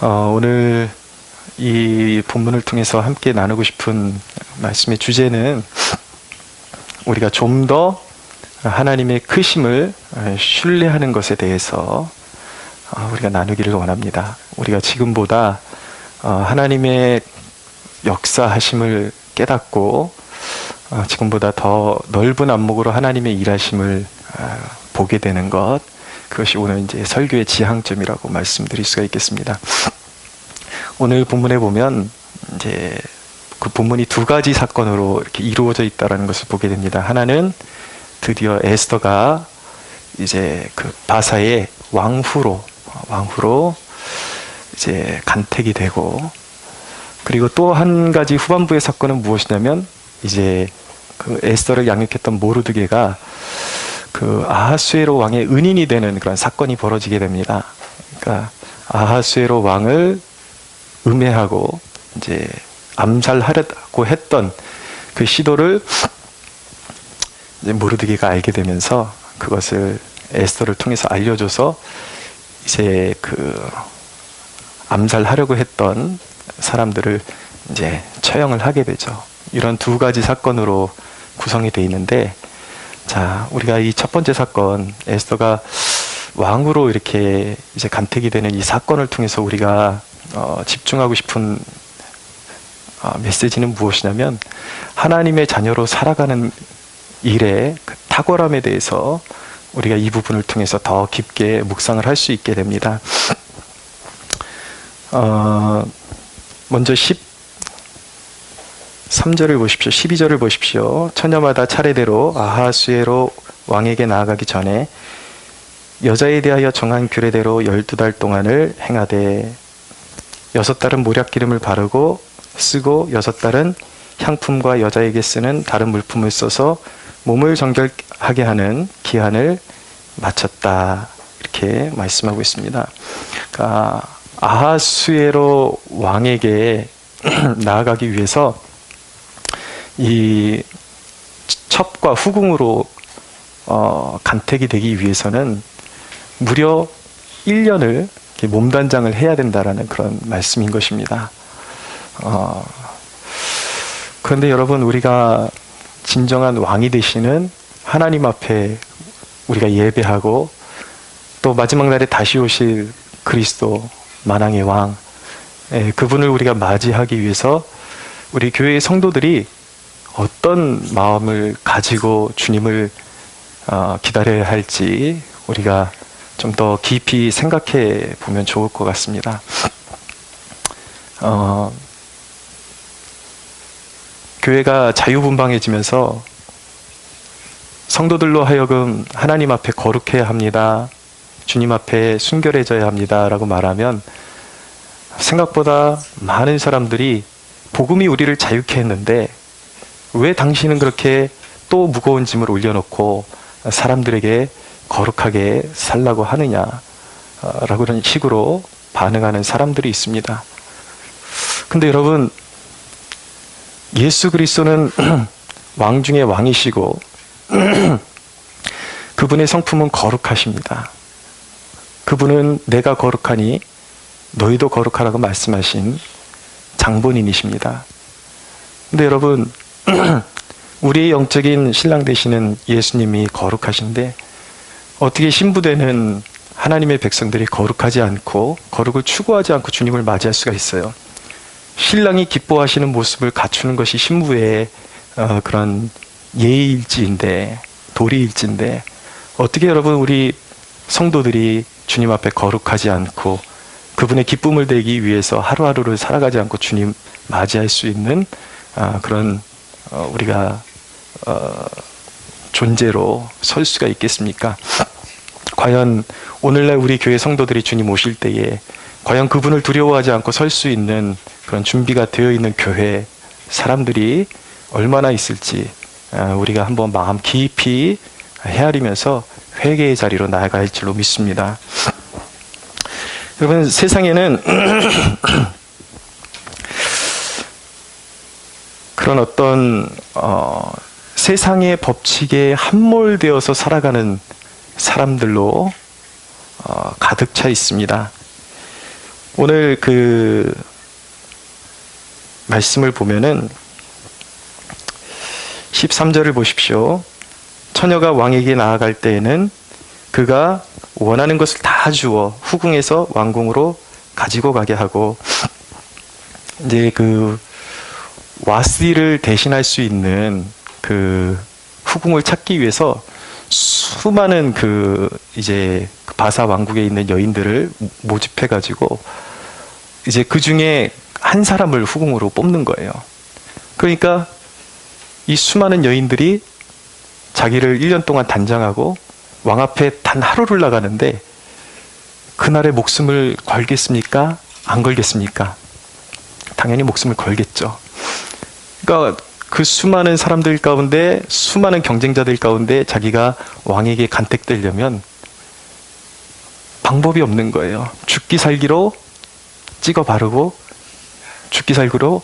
오늘 이 본문을 통해서 함께 나누고 싶은 말씀의 주제는 우리가 좀 더 하나님의 크심을 신뢰하는 것에 대해서 우리가 나누기를 원합니다. 우리가 지금보다 하나님의 역사하심을 깨닫고 지금보다 더 넓은 안목으로 하나님의 일하심을 보게 되는 것, 그것이 오늘 이제 설교의 지향점이라고 말씀드릴 수가 있겠습니다. 오늘 본문에 보면 이제 그 본문이 두 가지 사건으로 이렇게 이루어져 있다라는 것을 보게 됩니다. 하나는 드디어 에스더가 이제 그 바사의 왕후로 이제 간택이 되고, 그리고 또 한 가지 후반부의 사건은 무엇이냐면 이제 그 에스더를 양육했던 모르드게가 그 아하수에로 왕의 은인이 되는 그런 사건이 벌어지게 됩니다. 그러니까 아하수에로 왕을 음해하고 이제 암살하려고 했던 그 시도를 이제 모르드게가 알게 되면서 그것을 에스더를 통해서 알려줘서 이제 그 암살하려고 했던 사람들을 이제 처형을 하게 되죠. 이런 두 가지 사건으로 구성이 되어 있는데, 자, 우리가 이 첫 번째 사건, 에스더가 왕으로 이렇게 이제 간택이 되는 이 사건을 통해서 우리가 집중하고 싶은 메시지는 무엇이냐면, 하나님의 자녀로 살아가는 일의 그 탁월함에 대해서 우리가 이 부분을 통해서 더 깊게 묵상을 할 수 있게 됩니다. 먼저 13절을 보십시오. 12절을 보십시오. 처녀마다 차례대로 아하수에로 왕에게 나아가기 전에 여자에 대하여 정한 규례대로 12달 동안을 행하되 6달은 모략기름을 바르고 쓰고 6달은 향품과 여자에게 쓰는 다른 물품을 써서 몸을 정결하게 하는 기한을 마쳤다. 이렇게 말씀하고 있습니다. 그러니까 아하수에로 왕에게 나아가기 위해서 이 첩과 후궁으로 간택이 되기 위해서는 무려 1년을 몸단장을 해야 된다라는 그런 말씀인 것입니다. 그런데 여러분, 우리가 진정한 왕이 되시는 하나님 앞에 우리가 예배하고 또 마지막 날에 다시 오실 그리스도 만왕의 왕, 그분을 우리가 맞이하기 위해서 우리 교회의 성도들이 어떤 마음을 가지고 주님을 기다려야 할지 우리가 좀 더 깊이 생각해 보면 좋을 것 같습니다. 교회가 자유분방해지면서 성도들로 하여금 하나님 앞에 거룩해야 합니다, 주님 앞에 순결해져야 합니다 라고 말하면 생각보다 많은 사람들이 복음이 우리를 자유케 했는데 왜 당신은 그렇게 또 무거운 짐을 올려놓고 사람들에게 거룩하게 살라고 하느냐 라고 그런 식으로 반응하는 사람들이 있습니다. 근데 여러분, 예수 그리스도는 왕 중에 왕이시고 그분의 성품은 거룩하십니다. 그분은 내가 거룩하니 너희도 거룩하라고 말씀하신 장본인이십니다. 근데 여러분, 우리의 영적인 신랑 되시는 예수님이 거룩하신데 어떻게 신부되는 하나님의 백성들이 거룩하지 않고 거룩을 추구하지 않고 주님을 맞이할 수가 있어요? 신랑이 기뻐하시는 모습을 갖추는 것이 신부의 그런 예의일지인데, 도리일지인데, 어떻게 여러분, 우리 성도들이 주님 앞에 거룩하지 않고 그분의 기쁨을 내기 위해서 하루하루를 살아가지 않고 주님 맞이할 수 있는 그런 우리가 존재로 설 수가 있겠습니까? 과연 오늘날 우리 교회 성도들이 주님 오실 때에 과연 그분을 두려워하지 않고 설 수 있는 그런 준비가 되어 있는 교회 사람들이 얼마나 있을지 우리가 한번 마음 깊이 헤아리면서 회개의 자리로 나아갈 줄로 믿습니다. 여러분, 세상에는 그런 어떤 세상의 법칙에 함몰되어서 살아가는 사람들로 가득 차 있습니다. 오늘 그 말씀을 보면은 13절을 보십시오. 처녀가 왕에게 나아갈 때에는 그가 원하는 것을 다 주어 후궁에서 왕궁으로 가지고 가게 하고, 이제 그 와스디를 대신할 수 있는 그 후궁을 찾기 위해서 수많은 그 이제 바사 왕국에 있는 여인들을 모집해 가지고 이제 그 중에 한 사람을 후궁으로 뽑는 거예요. 그러니까 이 수많은 여인들이 자기를 1년 동안 단장하고 왕 앞에 단 하루를 나가는데 그날의 목숨을 걸겠습니까? 안 걸겠습니까? 당연히 목숨을 걸겠죠. 그러니까 그 수많은 사람들 가운데, 수많은 경쟁자들 가운데 자기가 왕에게 간택되려면 방법이 없는 거예요. 죽기 살기로 찍어 바르고 죽기 살기로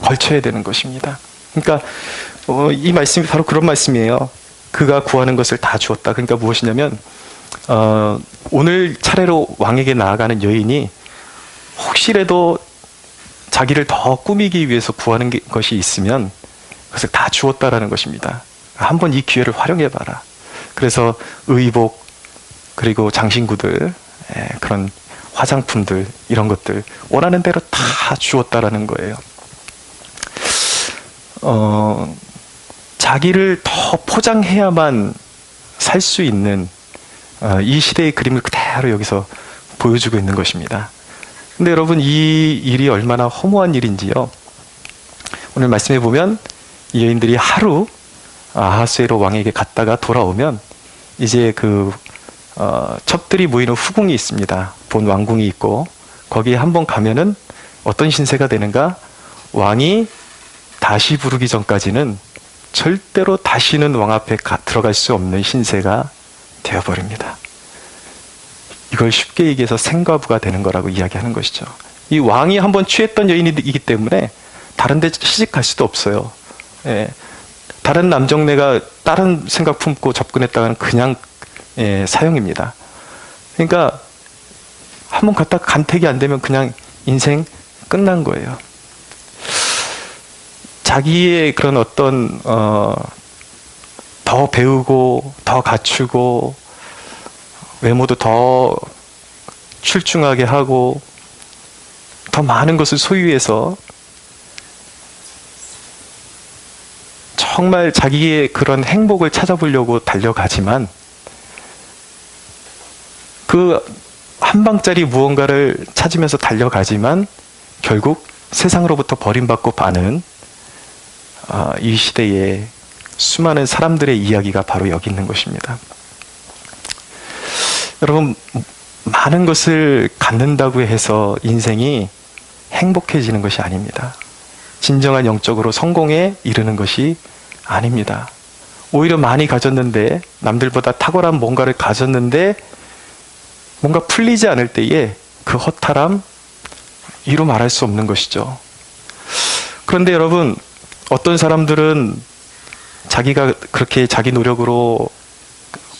걸쳐야 되는 것입니다. 그러니까 이 말씀이 바로 그런 말씀이에요. 그가 구하는 것을 다 주었다. 그러니까 무엇이냐면 오늘 차례로 왕에게 나아가는 여인이 혹시라도 자기를 더 꾸미기 위해서 구하는 것이 있으면 그것을 다 주었다라는 것입니다. 한번 이 기회를 활용해봐라. 그래서 의복, 그리고 장신구들, 그런 화장품들, 이런 것들 원하는 대로 다 주었다라는 거예요. 자기를 더 포장해야만 살 수 있는 이 시대의 그림을 그대로 여기서 보여주고 있는 것입니다. 근데 여러분, 이 일이 얼마나 허무한 일인지요. 오늘 말씀해 보면 이 여인들이 하루 아하수에로 왕에게 갔다가 돌아오면 이제 그 첩들이 모이는 후궁이 있습니다. 본 왕궁이 있고 거기에 한번 가면은 어떤 신세가 되는가? 왕이 다시 부르기 전까지는 절대로 다시는 왕 앞에 들어갈 수 없는 신세가 되어버립니다. 이걸 쉽게 얘기해서 생과부가 되는 거라고 이야기하는 것이죠. 이 왕이 한번 취했던 여인이기 때문에 다른 데 시집갈 수도 없어요. 다른 남정네가 다른 생각 품고 접근했다가는 그냥 사형입니다. 그러니까 한번 갔다가 간택이 안 되면 그냥 인생 끝난 거예요. 자기의 그런 어떤 더 배우고 더 갖추고 외모도 더 출중하게 하고 더 많은 것을 소유해서 정말 자기의 그런 행복을 찾아보려고 달려가지만 그 한 방짜리 무언가를 찾으면서 달려가지만 결국 세상으로부터 버림받고 마는 이 시대의 수많은 사람들의 이야기가 바로 여기 있는 것입니다. 여러분, 많은 것을 갖는다고 해서 인생이 행복해지는 것이 아닙니다. 진정한 영적으로 성공에 이르는 것이 아닙니다. 오히려 많이 가졌는데, 남들보다 탁월한 뭔가를 가졌는데 뭔가 풀리지 않을 때에 그 허탈함, 이루 말할 수 없는 것이죠. 그런데 여러분, 어떤 사람들은 자기가 그렇게 자기 노력으로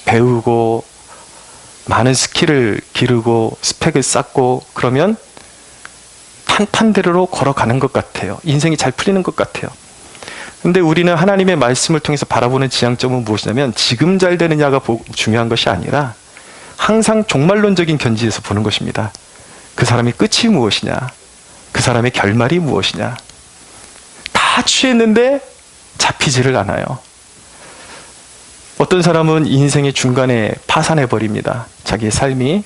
배우고 많은 스킬을 기르고 스펙을 쌓고 그러면 탄탄대로로 걸어가는 것 같아요. 인생이 잘 풀리는 것 같아요. 근데 우리는 하나님의 말씀을 통해서 바라보는 지향점은 무엇이냐면 지금 잘 되느냐가 중요한 것이 아니라 항상 종말론적인 견지에서 보는 것입니다. 그 사람의 끝이 무엇이냐? 그 사람의 결말이 무엇이냐? 다 취했는데 잡히지를 않아요. 어떤 사람은 인생의 중간에 파산해버립니다. 자기의 삶이.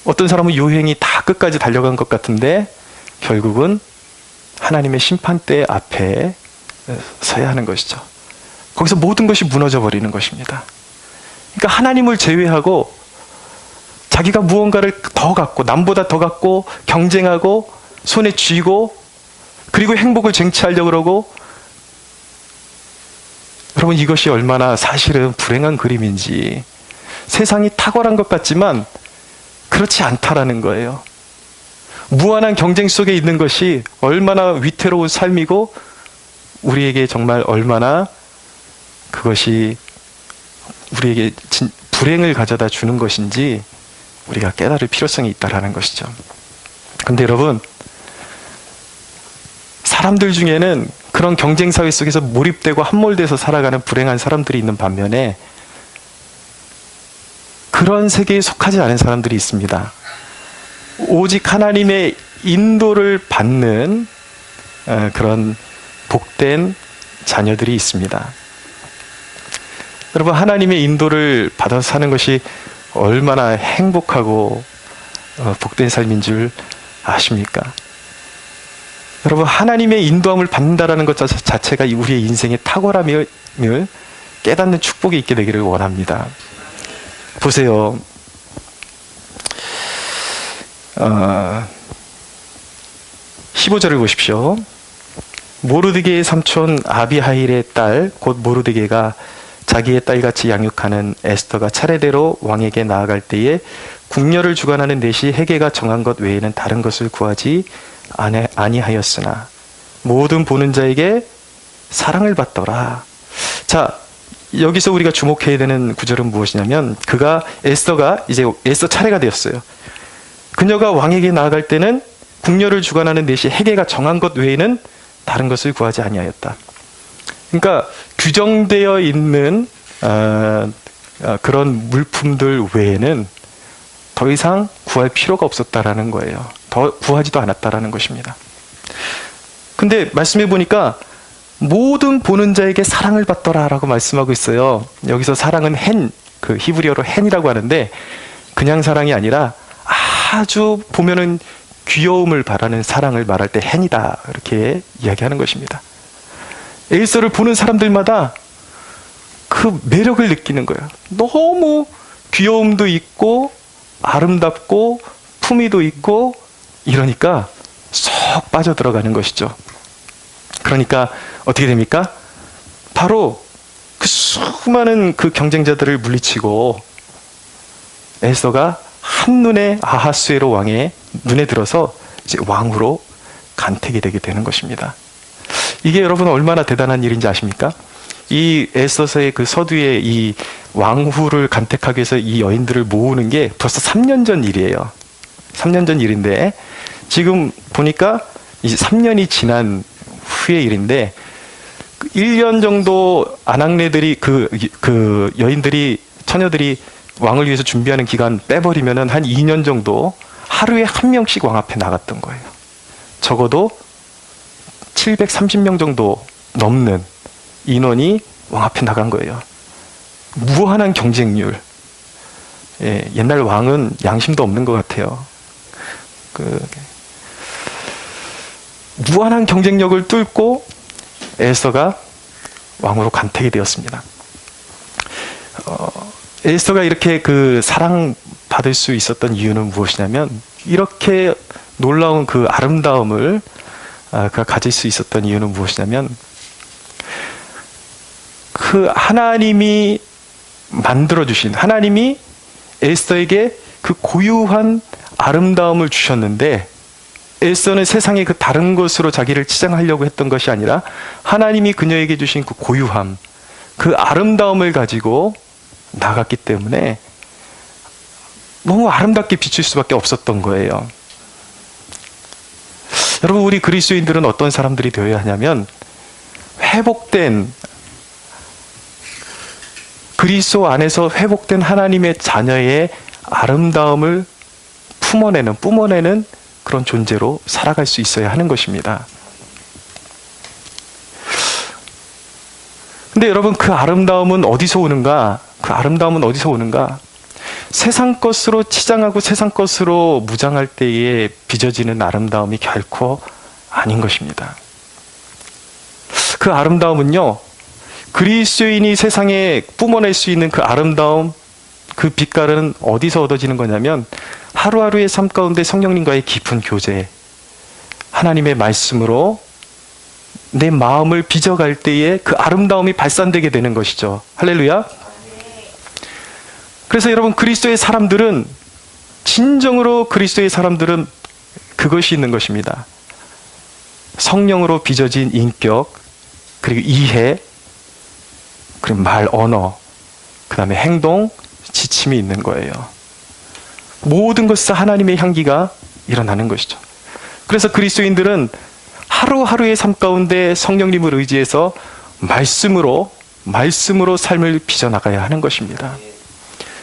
어떤 사람은 요행이 다 끝까지 달려간 것 같은데 결국은 하나님의 심판대 앞에 서야 하는 것이죠. 거기서 모든 것이 무너져 버리는 것입니다. 그러니까 하나님을 제외하고 자기가 무언가를 더 갖고 남보다 더 갖고 경쟁하고 손에 쥐고 그리고 행복을 쟁취하려고 그러고, 여러분, 이것이 얼마나 사실은 불행한 그림인지, 세상이 탁월한 것 같지만 그렇지 않다라는 거예요. 무한한 경쟁 속에 있는 것이 얼마나 위태로운 삶이고 우리에게 정말 얼마나 그것이 우리에게 불행을 가져다 주는 것인지 우리가 깨달을 필요성이 있다라는 것이죠. 근데 여러분, 사람들 중에는 그런 경쟁사회 속에서 몰입되고 함몰돼서 살아가는 불행한 사람들이 있는 반면에 그런 세계에 속하지 않은 사람들이 있습니다. 오직 하나님의 인도를 받는 그런 복된 자녀들이 있습니다. 여러분, 하나님의 인도를 받아서 사는 것이 얼마나 행복하고 복된 삶인 줄 아십니까? 여러분, 하나님의 인도함을 받는다라는 것 자체가 우리의 인생의 탁월함을 깨닫는 축복이 있게 되기를 원합니다. 보세요. 15절을 보십시오. 모르드게의 삼촌 아비하일의 딸, 곧 모르드게가 자기의 딸같이 양육하는 에스더가 차례대로 왕에게 나아갈 때에 궁녀를 주관하는 넷이 헤게가 정한 것 외에는 다른 것을 구하지 아니하였으나 모든 보는 자에게 사랑을 받더라. 자, 여기서 우리가 주목해야 되는 구절은 무엇이냐면, 에스더가 이제 에스더 차례가 되었어요. 그녀가 왕에게 나아갈 때는 궁녀를 주관하는 넷이 헤게가 정한 것 외에는 다른 것을 구하지 아니하였다. 그러니까 규정되어 있는 그런 물품들 외에는 더 이상 구할 필요가 없었다라는 거예요. 더 구하지도 않았다라는 것입니다. 근데 말씀해 보니까 모든 보는 자에게 사랑을 받더라라고 말씀하고 있어요. 여기서 사랑은 그 히브리어로 헨이라고 하는데 그냥 사랑이 아니라 아주 보면은 귀여움을 바라는 사랑을 말할 때 헨이다, 이렇게 이야기하는 것입니다. 에스더를 보는 사람들마다 그 매력을 느끼는 거예요. 너무 귀여움도 있고 아름답고 품위도 있고 이러니까 쏙 빠져들어가는 것이죠. 그러니까 어떻게 됩니까? 바로 그 수많은 그 경쟁자들을 물리치고 에스더가 한눈에 아하수에로 왕의 눈에 들어서 이제 왕으로 간택이 되게 되는 것입니다. 이게 여러분 얼마나 대단한 일인지 아십니까? 이 에스더서의 그 서두에 이 왕후를 간택하기 위해서 이 여인들을 모으는 게 벌써 3년 전 일이에요. 3년 전 일인데 지금 보니까 이제 3년이 지난 후의 일인데 1년 정도 아낙네들이 그 여인들이, 처녀들이 왕을 위해서 준비하는 기간 빼버리면은 한 2년 정도 하루에 한 명씩 왕 앞에 나갔던 거예요. 적어도 730명 정도 넘는 인원이 왕 앞에 나간 거예요. 무한한 경쟁률. 예, 옛날 왕은 양심도 없는 것 같아요. 무한한 경쟁력을 뚫고 에스더가 왕으로 간택이 되었습니다. 에스더가 이렇게 그 사랑받을 수 있었던 이유는 무엇이냐면, 이렇게 놀라운 그 아름다움을 그가 가질 수 있었던 이유는 무엇이냐면, 그 하나님이 만들어주신, 하나님이 에스더에게 그 고유한 아름다움을 주셨는데, 에스더는 세상의 그 다른 것으로 자기를 치장하려고 했던 것이 아니라 하나님이 그녀에게 주신 그 고유함, 그 아름다움을 가지고 나갔기 때문에 너무 아름답게 비칠 수밖에 없었던 거예요. 여러분, 우리 그리스도인들은 어떤 사람들이 되어야 하냐면, 회복된, 그리스도 안에서 회복된 하나님의 자녀의 아름다움을 뿜어내는 그런 존재로 살아갈 수 있어야 하는 것입니다. 근데 여러분, 그 아름다움은 어디서 오는가? 세상 것으로 치장하고 세상 것으로 무장할 때에 빚어지는 아름다움이 결코 아닌 것입니다. 그 아름다움은요, 그리스도인이 세상에 뿜어낼 수 있는 그 아름다움, 그 빛깔은 어디서 얻어지는 거냐면, 하루하루의 삶 가운데 성령님과의 깊은 교제, 하나님의 말씀으로 내 마음을 빚어갈 때에 그 아름다움이 발산되게 되는 것이죠. 할렐루야. 그래서 여러분, 진정으로 그리스도의 사람들은 그것이 있는 것입니다. 성령으로 빚어진 인격, 그리고 이해, 그리고 말, 언어, 그 다음에 행동, 지침이 있는 거예요. 모든 것에서 하나님의 향기가 일어나는 것이죠. 그래서 그리스도인들은 하루하루의 삶 가운데 성령님을 의지해서 말씀으로 삶을 빚어나가야 하는 것입니다.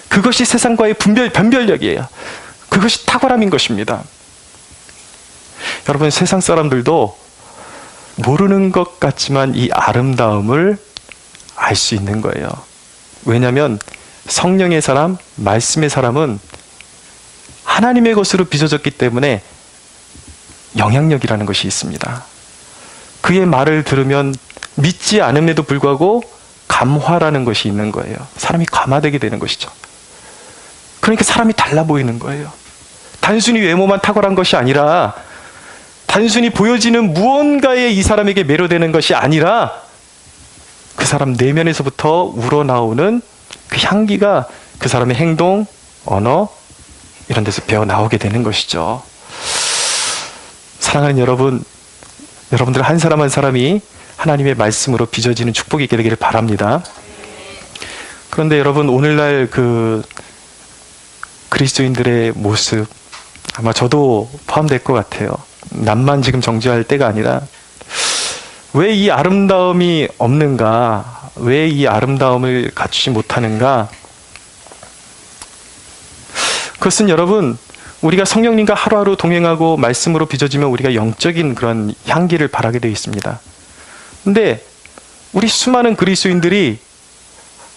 그것이 세상과의 변별력이에요. 그것이 탁월함인 것입니다. 여러분, 세상 사람들도 모르는 것 같지만 이 아름다움을 알 수 있는 거예요. 왜냐하면 성령의 사람, 말씀의 사람은 하나님의 것으로 빚어졌기 때문에 영향력이라는 것이 있습니다. 그의 말을 들으면 믿지 않음에도 불구하고 감화라는 것이 있는 거예요. 사람이 감화되게 되는 것이죠. 그러니까 사람이 달라 보이는 거예요. 단순히 외모만 탁월한 것이 아니라, 단순히 보여지는 무언가에 이 사람에게 매료되는 것이 아니라 그 사람 내면에서부터 우러나오는 그 향기가 그 사람의 행동, 언어 이런 데서 배어 나오게 되는 것이죠. 사랑하는 여러분, 여러분들 한 사람 한 사람이 하나님의 말씀으로 빚어지는 축복이 있게 되기를 바랍니다. 그런데 여러분, 오늘날 그 그리스도인들의 모습, 아마 저도 포함될 것 같아요. 남만 지금 정죄할 때가 아니라 왜 이 아름다움이 없는가? 왜 이 아름다움을 갖추지 못하는가? 그것은 여러분, 우리가 성령님과 하루하루 동행하고 말씀으로 빚어지면 우리가 영적인 그런 향기를 발하게 되어 있습니다. 근데 우리 수많은 그리스도인들이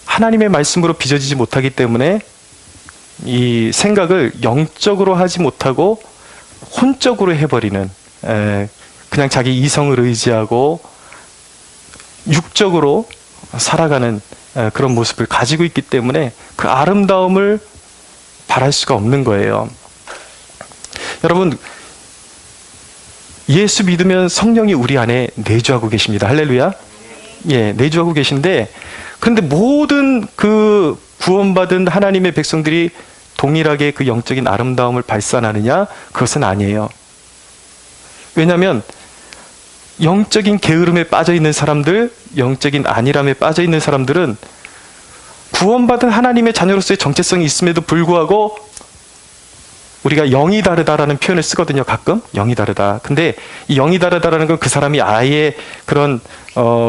하나님의 말씀으로 빚어지지 못하기 때문에 이 생각을 영적으로 하지 못하고 혼적으로 해버리는, 그냥 자기 이성을 의지하고 육적으로 살아가는 그런 모습을 가지고 있기 때문에 그 아름다움을 바랄 수가 없는 거예요. 여러분, 예수 믿으면 성령이 우리 안에 내주하고 계십니다. 할렐루야. 예, 내주하고 계신데, 그런데 모든 그 구원받은 하나님의 백성들이 동일하게 그 영적인 아름다움을 발산하느냐? 그것은 아니에요. 왜냐하면 영적인 게으름에 빠져 있는 사람들, 영적인 안일함에 빠져 있는 사람들은 구원받은 하나님의 자녀로서의 정체성이 있음에도 불구하고 우리가 영이 다르다라는 표현을 쓰거든요. 가끔 영이 다르다. 근데 이 영이 다르다라는 건 그 사람이 아예 그런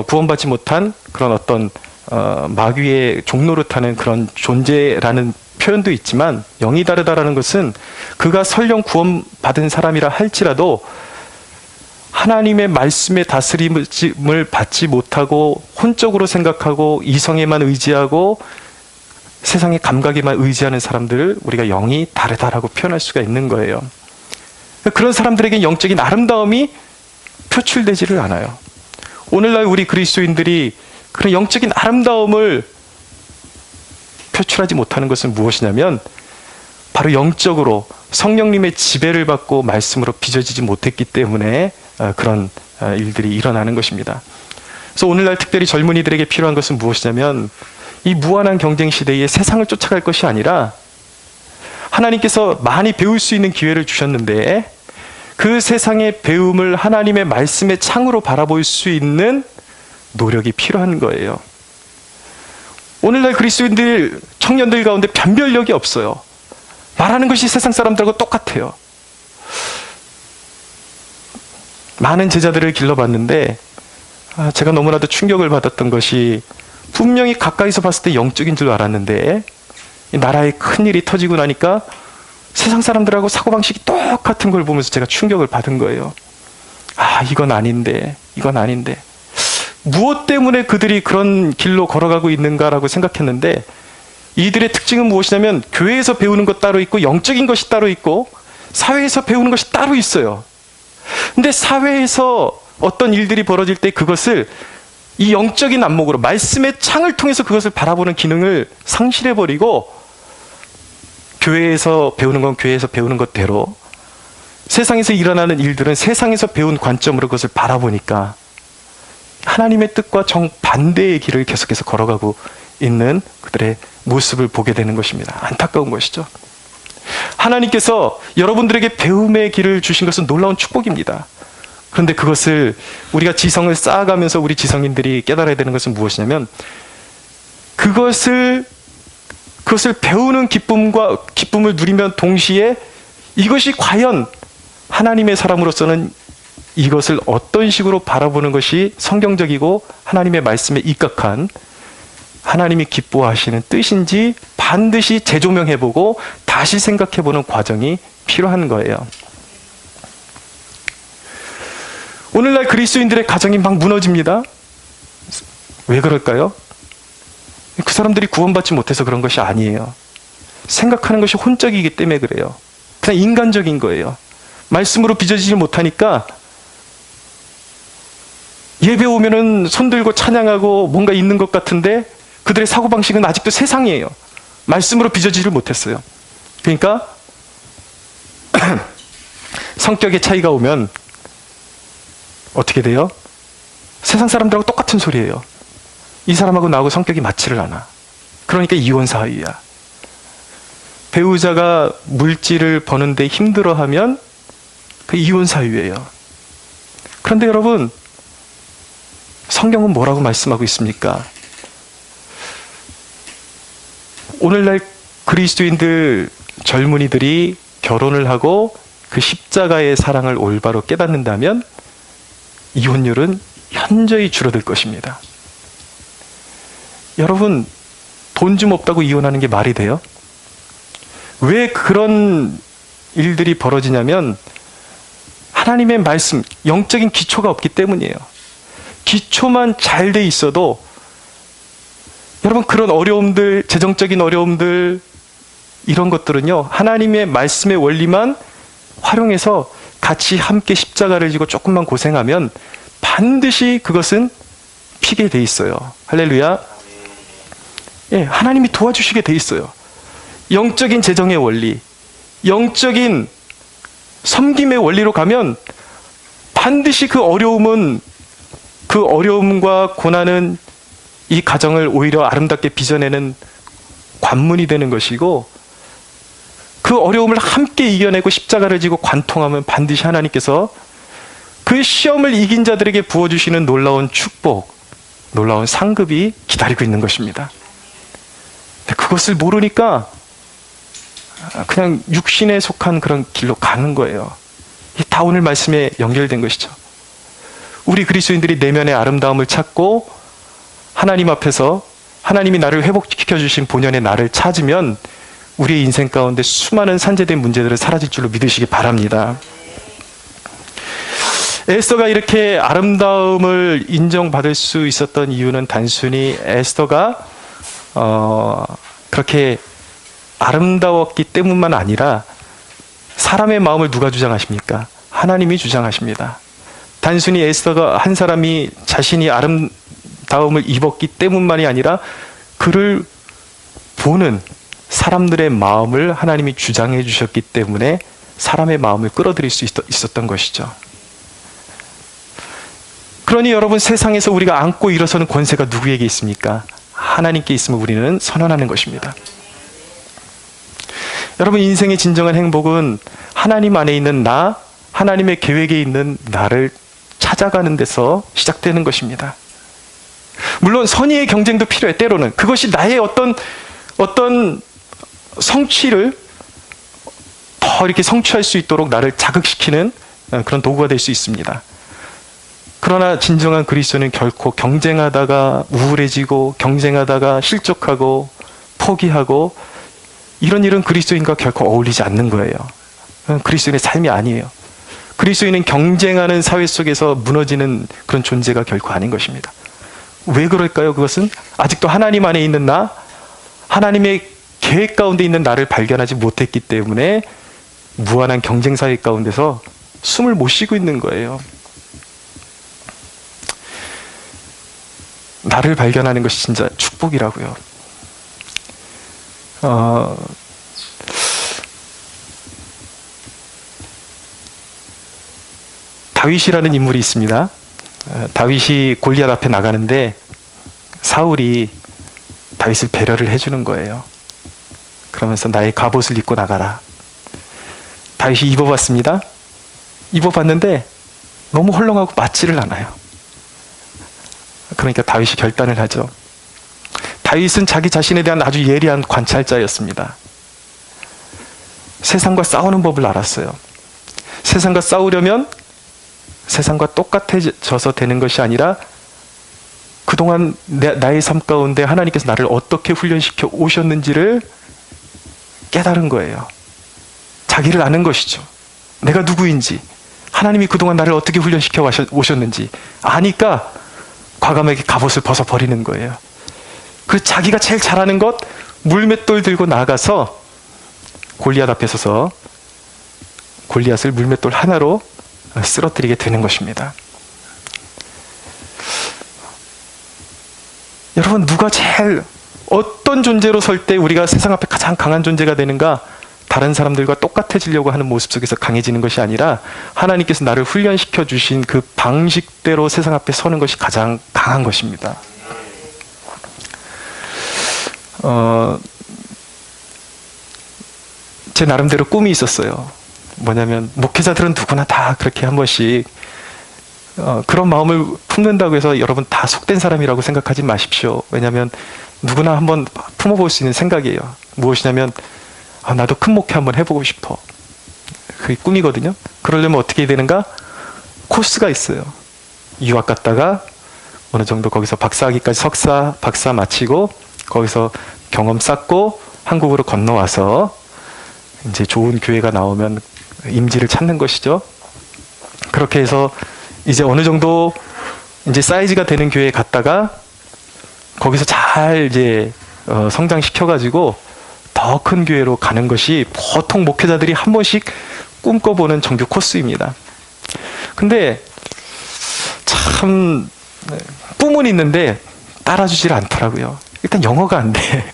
구원받지 못한 그런 어떤 마귀의 종노릇하는 그런 존재라는 표현도 있지만, 영이 다르다라는 것은 그가 설령 구원받은 사람이라 할지라도 하나님의 말씀의 다스림을 받지 못하고 혼적으로 생각하고 이성에만 의지하고 세상의 감각에만 의지하는 사람들을 우리가 영이 다르다라고 표현할 수가 있는 거예요. 그런 사람들에게 영적인 아름다움이 표출되지를 않아요. 오늘날 우리 그리스도인들이 그런 영적인 아름다움을 표출하지 못하는 것은 무엇이냐면 바로 영적으로 성령님의 지배를 받고 말씀으로 빚어지지 못했기 때문에 그런 일들이 일어나는 것입니다. 그래서 오늘날 특별히 젊은이들에게 필요한 것은 무엇이냐면 이 무한한 경쟁 시대에 세상을 쫓아갈 것이 아니라 하나님께서 많이 배울 수 있는 기회를 주셨는데 그 세상의 배움을 하나님의 말씀의 창으로 바라볼 수 있는 노력이 필요한 거예요. 오늘날 그리스도인들, 청년들 가운데 변별력이 없어요. 말하는 것이 세상 사람들하고 똑같아요. 많은 제자들을 길러봤는데 제가 너무나도 충격을 받았던 것이, 분명히 가까이서 봤을 때 영적인 줄 알았는데 이 나라에 큰일이 터지고 나니까 세상 사람들하고 사고방식이 똑같은 걸 보면서 제가 충격을 받은 거예요. 이건 아닌데. 무엇 때문에 그들이 그런 길로 걸어가고 있는가라고 생각했는데, 이들의 특징은 무엇이냐면 교회에서 배우는 것 따로 있고 영적인 것이 따로 있고 사회에서 배우는 것이 따로 있어요. 근데 사회에서 어떤 일들이 벌어질 때 그것을 이 영적인 안목으로 말씀의 창을 통해서 그것을 바라보는 기능을 상실해버리고, 교회에서 배우는 건 교회에서 배우는 것대로, 세상에서 일어나는 일들은 세상에서 배운 관점으로 그것을 바라보니까 하나님의 뜻과 정반대의 길을 계속해서 걸어가고 있는 그들의 모습을 보게 되는 것입니다. 안타까운 것이죠. 하나님께서 여러분들에게 배움의 길을 주신 것은 놀라운 축복입니다. 그런데 그것을 우리가 지성을 쌓아가면서 우리 지성인들이 깨달아야 되는 것은 무엇이냐면, 그것을 그것을 배우는 기쁨을 누리면 동시에 이것이 과연 하나님의 사람으로서는 이것을 어떤 식으로 바라보는 것이 성경적이고 하나님의 말씀에 입각한 하나님이 기뻐하시는 뜻인지 반드시 재조명해보고 다시 생각해보는 과정이 필요한 거예요. 오늘날 그리스도인들의 가정이 막 무너집니다. 왜 그럴까요? 그 사람들이 구원받지 못해서 그런 것이 아니에요. 생각하는 것이 혼적이기 때문에 그래요. 그냥 인간적인 거예요. 말씀으로 빚어지지 못하니까 예배 오면은 손 들고 찬양하고 뭔가 있는 것 같은데 그들의 사고방식은 아직도 세상이에요. 말씀으로 빚어지지를 못했어요. 그러니까 성격의 차이가 오면 어떻게 돼요? 세상 사람들하고 똑같은 소리예요. 이 사람하고 나하고 성격이 맞지를 않아. 그러니까 이혼 사유야. 배우자가 물질을 버는데 힘들어하면 그 이혼 사유예요. 그런데 여러분, 성경은 뭐라고 말씀하고 있습니까? 오늘날 그리스도인들 젊은이들이 결혼을 하고 그 십자가의 사랑을 올바로 깨닫는다면 이혼율은 현저히 줄어들 것입니다. 여러분, 돈 좀 없다고 이혼하는 게 말이 돼요? 왜 그런 일들이 벌어지냐면 하나님의 말씀, 영적인 기초가 없기 때문이에요. 기초만 잘 돼 있어도 여러분, 그런 어려움들, 재정적인 어려움들, 이런 것들은요, 하나님의 말씀의 원리만 활용해서 같이 함께 십자가를 지고 조금만 고생하면 반드시 그것은 피게 돼 있어요. 할렐루야. 예, 하나님이 도와주시게 돼 있어요. 영적인 재정의 원리, 영적인 섬김의 원리로 가면 반드시 그 어려움과 고난은 이 가정을 오히려 아름답게 빚어내는 관문이 되는 것이고, 그 어려움을 함께 이겨내고 십자가를 지고 관통하면 반드시 하나님께서 그 시험을 이긴 자들에게 부어주시는 놀라운 축복, 놀라운 상급이 기다리고 있는 것입니다. 그것을 모르니까 그냥 육신에 속한 그런 길로 가는 거예요. 이게 다 오늘 말씀에 연결된 것이죠. 우리 그리스도인들이 내면의 아름다움을 찾고 하나님 앞에서 하나님이 나를 회복시켜 주신 본연의 나를 찾으면 우리의 인생 가운데 수많은 산재된 문제들은 사라질 줄로 믿으시기 바랍니다. 에스더가 이렇게 아름다움을 인정받을 수 있었던 이유는 단순히 에스더가 그렇게 아름다웠기 때문만 아니라 사람의 마음을 누가 주장하십니까? 하나님이 주장하십니다. 단순히 에스더가 한 사람이 자신이 아름다움을 입었기 때문만이 아니라 그를 보는 사람들의 마음을 하나님이 주장해 주셨기 때문에 사람의 마음을 끌어들일 수 있었던 것이죠. 그러니 여러분, 세상에서 우리가 안고 일어서는 권세가 누구에게 있습니까? 하나님께 있으면 우리는 선언하는 것입니다. 여러분, 인생의 진정한 행복은 하나님 안에 있는 나, 하나님의 계획에 있는 나를 찾아가는 데서 시작되는 것입니다. 물론 선의의 경쟁도 필요해. 때로는 그것이 나의 어떤 성취를 더 이렇게 성취할 수 있도록 나를 자극시키는 그런 도구가 될 수 있습니다. 그러나 진정한 그리스도는 결코 경쟁하다가 우울해지고 경쟁하다가 실족하고 포기하고 이런 일은 그리스도인과 결코 어울리지 않는 거예요. 그리스도인의 삶이 아니에요. 그리스도인은 경쟁하는 사회 속에서 무너지는 그런 존재가 결코 아닌 것입니다. 왜 그럴까요? 그것은 아직도 하나님 안에 있는 나, 하나님의 계획 가운데 있는 나를 발견하지 못했기 때문에 무한한 경쟁 사회 가운데서 숨을 못 쉬고 있는 거예요. 나를 발견하는 것이 진짜 축복이라고요. 다윗이라는 인물이 있습니다. 다윗이 골리앗 앞에 나가는데 사울이 다윗을 배려를 해주는 거예요. 그러면서 나의 갑옷을 입고 나가라. 다윗이 입어봤습니다. 입어봤는데 너무 헐렁하고 맞지를 않아요. 그러니까 다윗이 결단을 하죠. 다윗은 자기 자신에 대한 아주 예리한 관찰자였습니다. 세상과 싸우는 법을 알았어요. 세상과 싸우려면 세상과 똑같아져서 되는 것이 아니라 그동안 나의 삶 가운데 하나님께서 나를 어떻게 훈련시켜 오셨는지를 깨달은 거예요. 자기를 아는 것이죠. 내가 누구인지, 하나님이 그동안 나를 어떻게 훈련시켜 오셨는지 아니까 과감하게 갑옷을 벗어버리는 거예요. 그래서 자기가 제일 잘하는 것, 물맷돌 들고 나가서 골리앗 앞에 서서 골리앗을 물맷돌 하나로 쓰러뜨리게 되는 것입니다. 여러분, 누가 제일 어떤 존재로 설 때 우리가 세상 앞에 가장 강한 존재가 되는가? 다른 사람들과 똑같아지려고 하는 모습 속에서 강해지는 것이 아니라 하나님께서 나를 훈련시켜 주신 그 방식대로 세상 앞에 서는 것이 가장 강한 것입니다. 제 나름대로 꿈이 있었어요. 뭐냐면 목회자들은 누구나 다 그렇게 한 번씩 그런 마음을 품는다고 해서 여러분 다 속된 사람이라고 생각하지 마십시오. 왜냐하면 누구나 한번 품어볼 수 있는 생각이에요. 무엇이냐면 나도 큰 목회 한번 해보고 싶어. 그게 꿈이거든요. 그러려면 어떻게 해야 되는가? 코스가 있어요. 유학 갔다가 어느 정도 거기서 박사학위까지 석사, 박사 마치고 거기서 경험 쌓고 한국으로 건너와서 이제 좋은 교회가 나오면 임지를 찾는 것이죠. 그렇게 해서 이제 어느 정도 이제 사이즈가 되는 교회에 갔다가 거기서 잘 이제 성장시켜가지고 더 큰 교회로 가는 것이 보통 목회자들이 한 번씩 꿈꿔보는 정규 코스입니다. 근데 참 꿈은 있는데 따라주질 않더라고요. 일단 영어가 안 돼.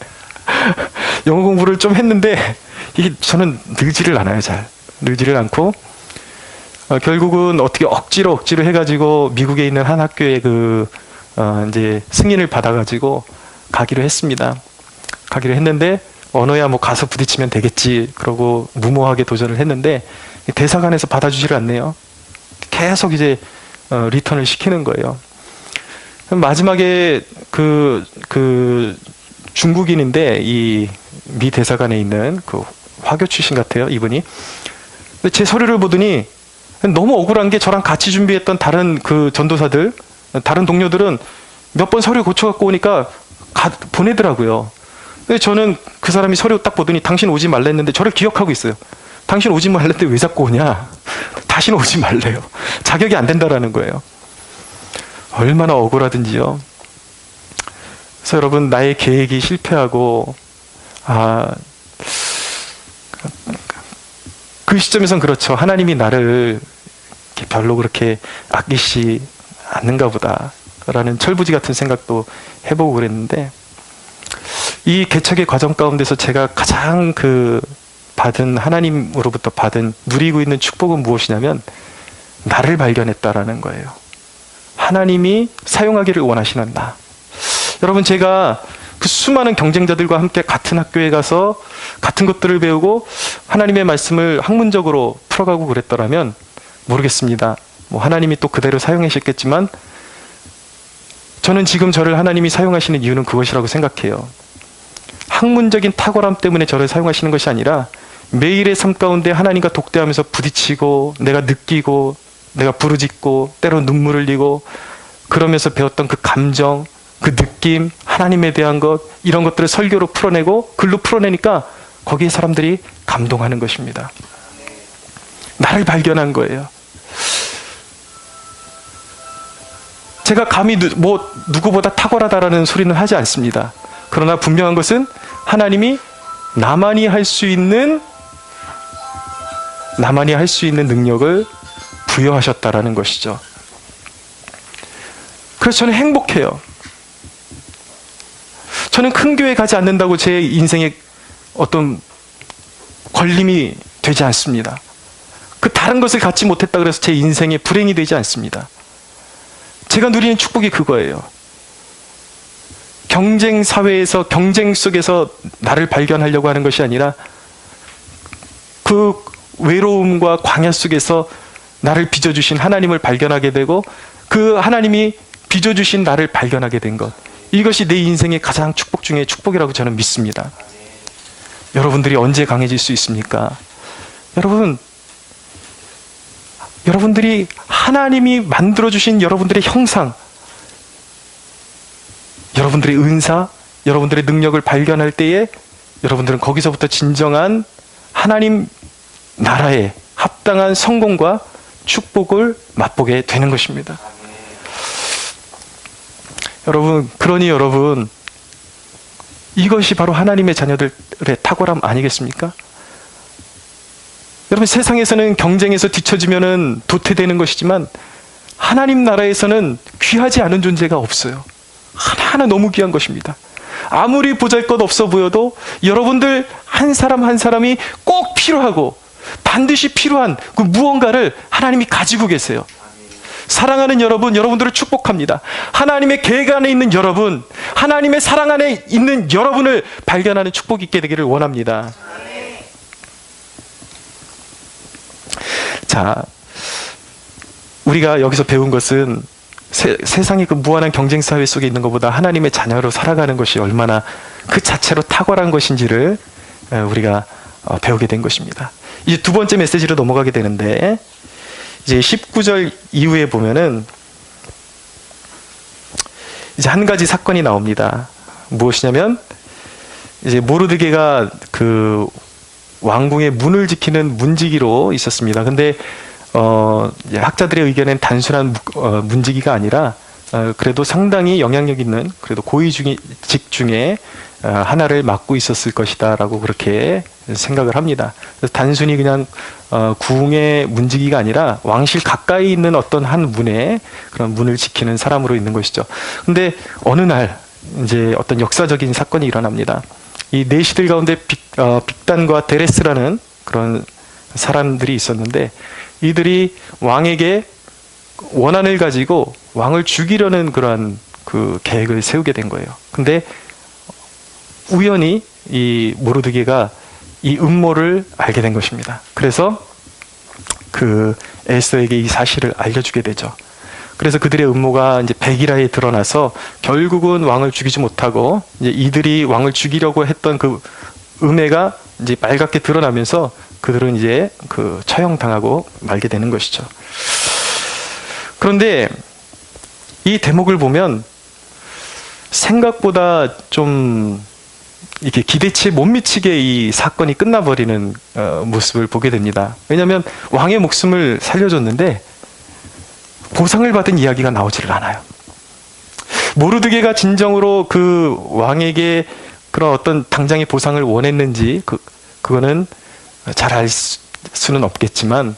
영어 공부를 좀 했는데 이게 저는 늘지를 않아요. 잘 늘지를 않고 결국은 어떻게 억지로 해가지고 미국에 있는 한 학교에 이제 승인을 받아가지고 가기로 했습니다. 가기로 했는데 언어야 뭐 가서 부딪히면 되겠지. 그러고 무모하게 도전을 했는데 대사관에서 받아주지를 않네요. 계속 이제 리턴을 시키는 거예요. 마지막에 그 중국인인데 이 미 대사관에 있는 그 화교 출신 같아요. 이분이. 근데 제 서류를 보더니 너무 억울한 게 저랑 같이 준비했던 다른 그 전도사들, 다른 동료들은 몇 번 서류 고쳐갖고 오니까 보내더라고요. 근데 저는 그 사람이 서류 딱 보더니 당신 오지 말라 했는데 저를 기억하고 있어요. 당신 오지 말랬는데 왜 자꾸 오냐? 다시는 오지 말래요. 자격이 안 된다라는 거예요. 얼마나 억울하든지요. 그래서 여러분, 나의 계획이 실패하고 그 시점에선 그렇죠. 하나님이 나를 별로 그렇게 아끼시 않는가 보다 라는 철부지 같은 생각도 해보고 그랬는데, 이 개척의 과정 가운데서 제가 가장 받은, 하나님으로부터 받은, 누리고 있는 축복은 무엇이냐면 나를 발견했다라는 거예요. 하나님이 사용하기를 원하시는 나. 여러분, 제가 그 수많은 경쟁자들과 함께 같은 학교에 가서 같은 것들을 배우고 하나님의 말씀을 학문적으로 풀어가고 그랬더라면 모르겠습니다. 뭐 하나님이 또 그대로 사용하셨겠지만 저는 지금 저를 하나님이 사용하시는 이유는 그것이라고 생각해요. 학문적인 탁월함 때문에 저를 사용하시는 것이 아니라 매일의 삶 가운데 하나님과 독대하면서 부딪히고 내가 느끼고 내가 부르짖고 때로 눈물을 흘리고 그러면서 배웠던 그 감정, 그 느낌, 하나님에 대한 것, 이런 것들을 설교로 풀어내고 글로 풀어내니까 거기에 사람들이 감동하는 것입니다. 나를 발견한 거예요. 제가 감히 누구보다 탁월하다라는 소리는 하지 않습니다. 그러나 분명한 것은 하나님이 나만이 할 수 있는 능력을 부여하셨다라는 것이죠. 그래서 저는 행복해요. 저는 큰 교회 가지 않는다고 제 인생에 어떤 걸림이 되지 않습니다. 그 다른 것을 갖지 못했다 그래서 제 인생에 불행이 되지 않습니다. 제가 누리는 축복이 그거예요. 경쟁 사회에서, 경쟁 속에서 나를 발견하려고 하는 것이 아니라 그 외로움과 광야 속에서 나를 빚어주신 하나님을 발견하게 되고 그 하나님이 빚어주신 나를 발견하게 된 것, 이것이 내 인생의 가장 축복 중에 축복이라고 저는 믿습니다. 여러분들이 언제 강해질 수 있습니까? 여러분들이 하나님이 만들어주신 여러분들의 형상, 여러분들의 은사, 여러분들의 능력을 발견할 때에 여러분들은 거기서부터 진정한 하나님 나라에 합당한 성공과 축복을 맛보게 되는 것입니다. 그러니 여러분, 이것이 바로 하나님의 자녀들의 탁월함 아니겠습니까? 여러분, 세상에서는 경쟁에서 뒤처지면은 도태되는 것이지만 하나님 나라에서는 귀하지 않은 존재가 없어요. 하나하나 너무 귀한 것입니다. 아무리 보잘것 없어 보여도 여러분들 한 사람 한 사람이 꼭 필요하고 반드시 필요한 그 무언가를 하나님이 가지고 계세요. 사랑하는 여러분, 여러분들을 축복합니다. 하나님의 계획 안에 있는 여러분, 하나님의 사랑 안에 있는 여러분을 발견하는 축복이 있게 되기를 원합니다. 자, 우리가 여기서 배운 것은 세상의 그 무한한 경쟁 사회 속에 있는 것보다 하나님의 자녀로 살아가는 것이 얼마나 그 자체로 탁월한 것인지를 우리가 배우게 된 것입니다. 이제 두 번째 메시지로 넘어가게 되는데, 이제 19절 이후에 보면은 이제 한 가지 사건이 나옵니다. 무엇이냐면, 이제 모르드게가 그 왕궁의 문을 지키는 문지기로 있었습니다. 근데 학자들의 의견엔 단순한 문지기가 아니라 그래도 상당히 영향력 있는 그래도 고위직 중에 하나를 맡고 있었을 것이다라고 그렇게 생각을 합니다. 그래서 단순히 그냥 궁의 문지기가 아니라 왕실 가까이 있는 어떤 한 문에 그런 문을 지키는 사람으로 있는 것이죠. 근데 어느 날 이제 어떤 역사적인 사건이 일어납니다. 이 내시들 가운데 빅단과 데레스라는 그런 사람들이 있었는데, 이들이 왕에게 원한을 가지고 왕을 죽이려는 그러한 그 계획을 세우게 된 거예요. 근데 우연히 이 모르드게가 이 음모를 알게 된 것입니다. 그래서 그 에스더에게 이 사실을 알려주게 되죠. 그래서 그들의 음모가 이제 백일하에 드러나서 결국은 왕을 죽이지 못하고 이제 이들이 왕을 죽이려고 했던 그 음해가 이제 빨갛게 드러나면서 그들은 이제 그 처형당하고 말게 되는 것이죠. 그런데 이 대목을 보면 생각보다 좀 이렇게 기대치에 못 미치게 이 사건이 끝나버리는 모습을 보게 됩니다. 왜냐하면 왕의 목숨을 살려줬는데 보상을 받은 이야기가 나오지를 않아요. 모르드게가 진정으로 그 왕에게 그런 어떤 당장의 보상을 원했는지 그거는 잘 알 수는 없겠지만,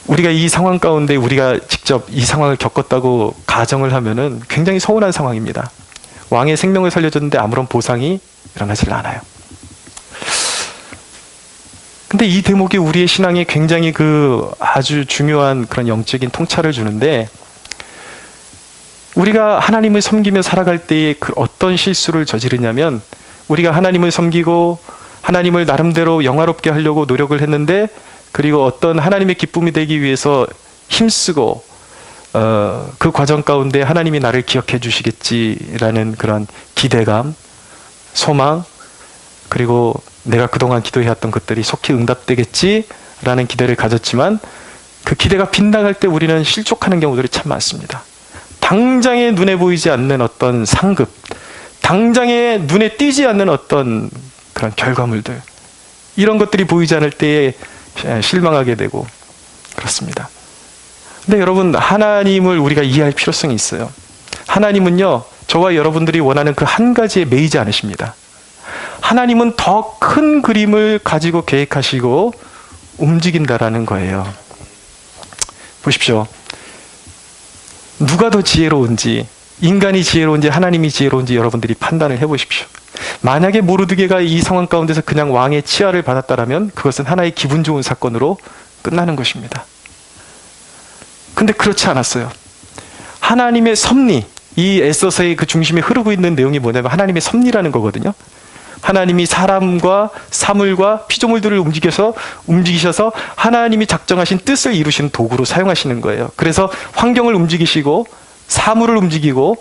우리가 이 상황 가운데 우리가 직접 이 상황을 겪었다고 가정을 하면은 굉장히 서운한 상황입니다. 왕의 생명을 살려줬는데 아무런 보상이 일어나질 않아요. 근데 이 대목이 우리의 신앙에 굉장히 그 아주 중요한 그런 영적인 통찰을 주는데, 우리가 하나님을 섬기며 살아갈 때에 그 어떤 실수를 저지르냐면, 우리가 하나님을 섬기고 하나님을 나름대로 영화롭게 하려고 노력을 했는데, 그리고 어떤 하나님의 기쁨이 되기 위해서 힘쓰고 그 과정 가운데 하나님이 나를 기억해 주시겠지라는 그런 기대감, 소망, 그리고 내가 그동안 기도해왔던 것들이 속히 응답되겠지라는 기대를 가졌지만, 그 기대가 빗나갈 때 우리는 실족하는 경우들이 참 많습니다. 당장에 눈에 보이지 않는 어떤 상급, 당장에 눈에 띄지 않는 어떤 그런 결과물들, 이런 것들이 보이지 않을 때에 실망하게 되고 그렇습니다. 근데 여러분, 하나님을 우리가 이해할 필요성이 있어요. 하나님은요, 저와 여러분들이 원하는 그 한 가지에 매이지 않으십니다. 하나님은 더 큰 그림을 가지고 계획하시고 움직인다라는 거예요. 보십시오. 누가 더 지혜로운지, 인간이 지혜로운지 하나님이 지혜로운지 여러분들이 판단을 해보십시오. 만약에 모르드게가 이 상황 가운데서 그냥 왕의 치하를 받았다라면 그것은 하나의 기분 좋은 사건으로 끝나는 것입니다. 근데 그렇지 않았어요. 하나님의 섭리, 이 에스더서의 그 중심에 흐르고 있는 내용이 뭐냐면 하나님의 섭리라는 거거든요. 하나님이 사람과 사물과 피조물들을 움직이셔서 하나님이 작정하신 뜻을 이루시는 도구로 사용하시는 거예요. 그래서 환경을 움직이시고 사물을 움직이고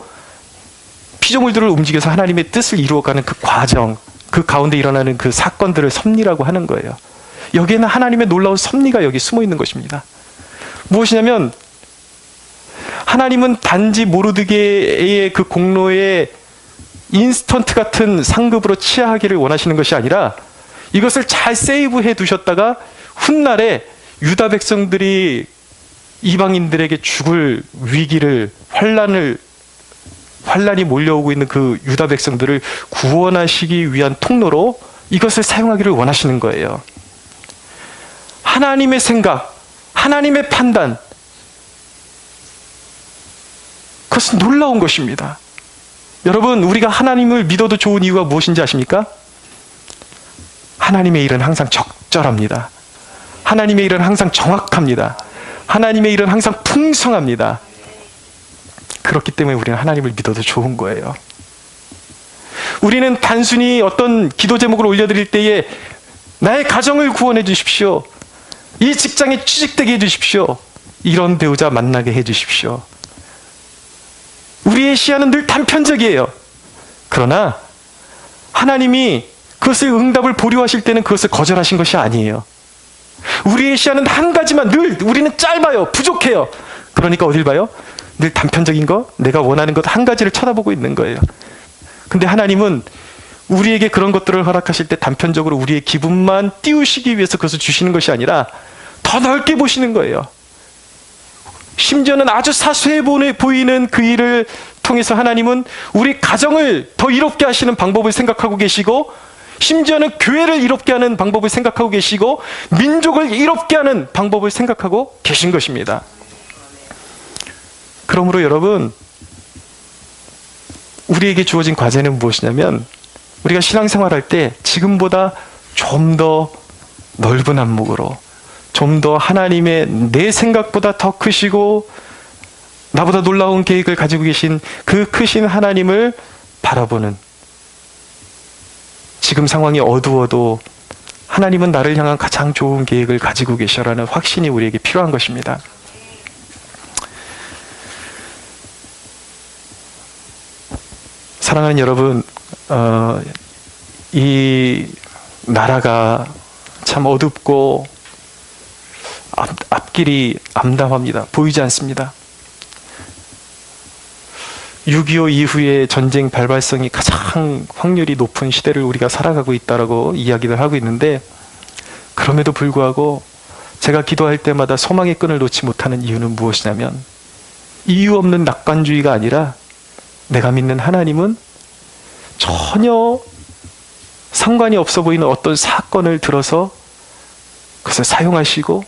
피조물들을 움직여서 하나님의 뜻을 이루어가는 그 과정, 그 가운데 일어나는 그 사건들을 섭리라고 하는 거예요. 여기에는 하나님의 놀라운 섭리가 여기 숨어 있는 것입니다. 무엇이냐면 하나님은 단지 모르드게의 그 공로에 인스턴트 같은 상급으로 치하하기를 원하시는 것이 아니라 이것을 잘 세이브해 두셨다가 훗날에 유다 백성들이 이방인들에게 죽을 위기를, 환란이 몰려오고 있는 그 유다 백성들을 구원하시기 위한 통로로 이것을 사용하기를 원하시는 거예요. 하나님의 생각, 하나님의 판단, 그것은 놀라운 것입니다. 여러분, 우리가 하나님을 믿어도 좋은 이유가 무엇인지 아십니까? 하나님의 일은 항상 적절합니다. 하나님의 일은 항상 정확합니다. 하나님의 일은 항상 풍성합니다. 그렇기 때문에 우리는 하나님을 믿어도 좋은 거예요. 우리는 단순히 어떤 기도 제목을 올려드릴 때에 나의 가정을 구원해 주십시오, 이 직장에 취직되게 해 주십시오, 이런 배우자 만나게 해 주십시오, 우리의 시야는 늘 단편적이에요. 그러나 하나님이 그것을 응답을 보류하실 때는 그것을 거절하신 것이 아니에요. 우리의 시야는 한 가지만, 늘 우리는 짧아요, 부족해요. 그러니까 어딜 봐요? 늘 단편적인 것, 내가 원하는 것 한 가지를 쳐다보고 있는 거예요. 근데 하나님은 우리에게 그런 것들을 허락하실 때 단편적으로 우리의 기분만 띄우시기 위해서 그것을 주시는 것이 아니라 더 넓게 보시는 거예요. 심지어는 아주 사소해 보이는 그 일을 통해서 하나님은 우리 가정을 더 이롭게 하시는 방법을 생각하고 계시고, 심지어는 교회를 이롭게 하는 방법을 생각하고 계시고, 민족을 이롭게 하는 방법을 생각하고 계신 것입니다. 그러므로 여러분, 우리에게 주어진 과제는 무엇이냐면, 우리가 신앙생활할 때 지금보다 좀 더 넓은 안목으로, 좀 더 하나님의 내 생각보다 더 크시고 나보다 놀라운 계획을 가지고 계신 그 크신 하나님을 바라보는, 지금 상황이 어두워도 하나님은 나를 향한 가장 좋은 계획을 가지고 계셔라는 확신이 우리에게 필요한 것입니다. 사랑하는 여러분, 이 나라가 참 어둡고 앞길이 암담합니다. 보이지 않습니다. 6.25 이후에 전쟁 발발성이 가장 확률이 높은 시대를 우리가 살아가고 있다라고 이야기를 하고 있는데, 그럼에도 불구하고 제가 기도할 때마다 소망의 끈을 놓지 못하는 이유는 무엇이냐면, 이유 없는 낙관주의가 아니라 내가 믿는 하나님은 전혀 상관이 없어 보이는 어떤 사건을 들어서 그것을 사용하시고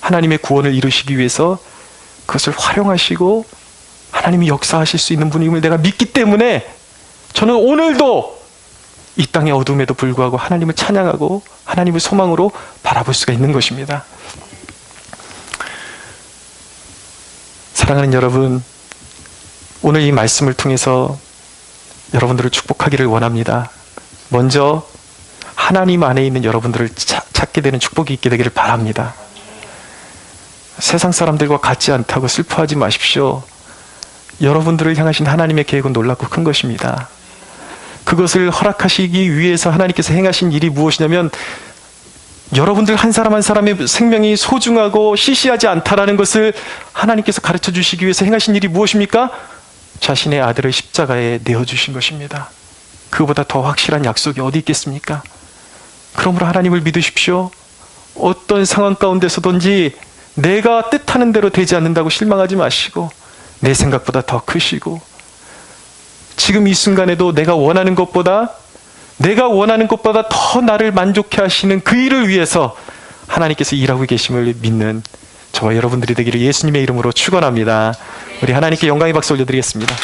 하나님의 구원을 이루시기 위해서 그것을 활용하시고 하나님이 역사하실 수 있는 분임을 내가 믿기 때문에 저는 오늘도 이 땅의 어둠에도 불구하고 하나님을 찬양하고 하나님을 소망으로 바라볼 수가 있는 것입니다. 사랑하는 여러분, 오늘 이 말씀을 통해서 여러분들을 축복하기를 원합니다. 먼저 하나님 안에 있는 여러분들을 찾게 되는 축복이 있게 되기를 바랍니다. 세상 사람들과 같지 않다고 슬퍼하지 마십시오. 여러분들을 향하신 하나님의 계획은 놀랍고 큰 것입니다. 그것을 허락하시기 위해서 하나님께서 행하신 일이 무엇이냐면, 여러분들 한 사람 한 사람의 생명이 소중하고 시시하지 않다라는 것을 하나님께서 가르쳐 주시기 위해서 행하신 일이 무엇입니까? 자신의 아들을 십자가에 내어주신 것입니다. 그보다 더 확실한 약속이 어디 있겠습니까? 그러므로 하나님을 믿으십시오. 어떤 상황 가운데서든지 내가 뜻하는 대로 되지 않는다고 실망하지 마시고, 내 생각보다 더 크시고, 지금 이 순간에도 내가 원하는 것보다 더 나를 만족해 하시는 그 일을 위해서 하나님께서 일하고 계심을 믿는 저와 여러분들이 되기를 예수님의 이름으로 축원합니다. 우리 하나님께 영광의 박수 올려드리겠습니다.